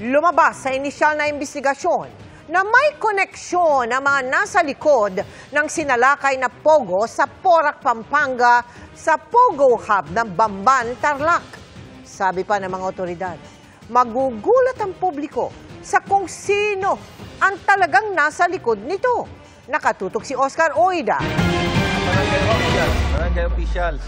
Lumabas sa inisyal na investigasyon na may koneksyon ang mga nasa likod ng sinalakay na Pogo sa Porac, Pampanga sa Pogo Hub ng Bamban, Tarlac. Sabi pa ng mga otoridad, magugulat ang publiko sa kung sino ang talagang nasa likod nito. Nakatutok si Oscar Oida. Barangay officials.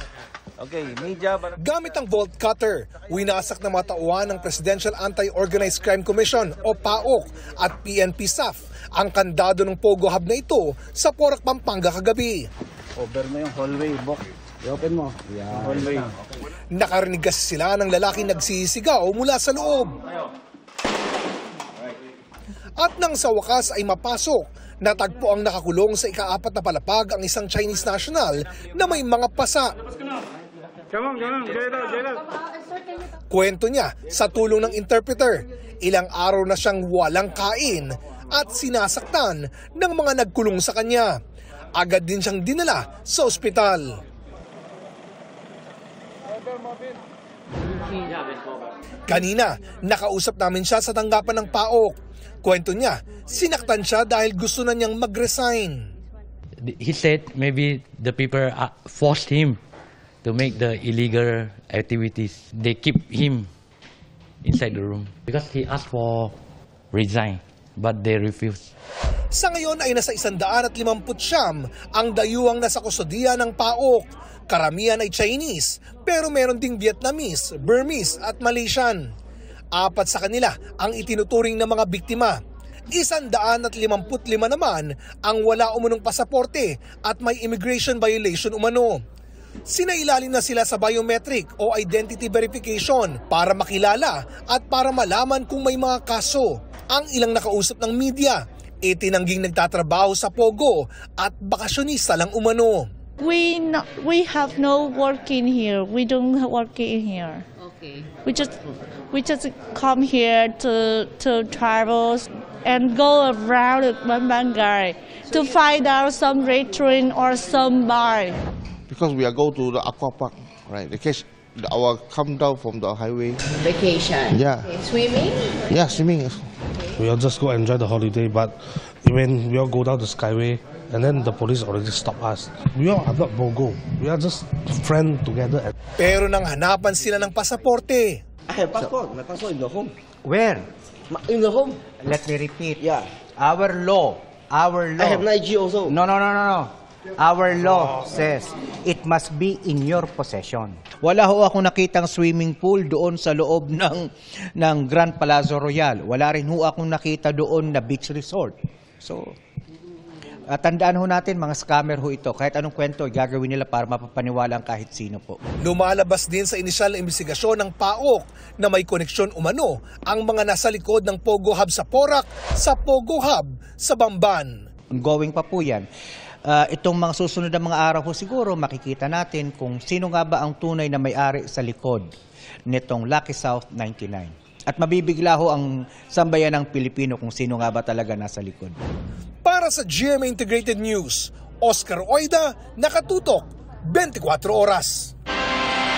Okay, media. Gamit ang bolt cutter, winasak ng mga tauhan ng Presidential Anti-Organized Crime Commission o PAOK at PNP SAF ang kandado ng Pogo Hub na ito sa Porac, Pampanga kagabi. Over mo yung hallway, Bok. I-open mo. Yeah. Hallway. Nakarinig kasi sila ng lalaking nagsisigaw mula sa loob. At nang sa wakas ay mapasok, natagpo ang nakakulong sa ika-4 na palapag ang isang Chinese national na may mga pasa. Kwento niya sa tulong ng interpreter, ilang araw na siyang walang kain at sinasaktan ng mga nagkulong sa kanya. Agad din siyang dinala sa ospital. Kanina, nakausap namin siya sa tanggapan ng PAOK. Kwento niya, sinaktan siya dahil gusto na niyang mag-resign. He said maybe the people forced him to make the illegal activities. They keep him inside the room because he asked for resign, but they refused. Sa ngayon ay nasa 150 ang dayuhang nasa kustodiya ng PAOK. Karamihan ay Chinese, pero meron ding Vietnamese, Burmese at Malaysian. 4 sa kanila ang itinuturing ng mga biktima. 155 naman ang wala umunong pasaporte at may immigration violation umano. Sinailalim na sila sa biometric o identity verification para makilala at para malaman kung may mga kaso. Ang ilang nakausap ng media, itinangging nagtatrabaho sa Pogo at bakasyonista lang umano. We have no work in here. We don't work in here. Okay. We just come here to travel and go around Pampanga to find out some restaurant or some bar. Because we are go to the aqua park, right? The case, our come down from the highway. Vacation. Yeah. Okay. Swimming? Yeah, swimming. We all just go enjoy the holiday, but when we all go down the Skyway, and then the police already stop us. We all are not Pogo. We are just friends together. Pero nang hanapan sila ng pasaporte. I have passport. My passport in the home. Where? In the home. Let me repeat. Yeah. Our law. I have 9G also. No. Our law says it must be in your possession. Wala ho akong nakitang swimming pool doon sa loob ng Grand Palazzo Royal. Wala rin ho akong nakita doon na beach resort. So, tandaan ho natin, mga scammer ho ito. Kahit anong kwento, gagawin nila para mapapaniwala ang kahit sino po. Lumalabas din sa inisyal na investigasyon ng PAOK na may koneksyon umano ang mga nasa likod ng Pogo Hub sa Porac sa Pogo Hub sa Bamban. Ongoing pa po yan. Itong mga susunod na mga araw ho siguro, makikita natin kung sino nga ba ang tunay na may-ari sa likod nitong Lucky South 99. At mabibigla ho ang sambayan ng Pilipino kung sino nga ba talaga nasa likod. Para sa GMA Integrated News, Oscar Oida, nakatutok 24 oras.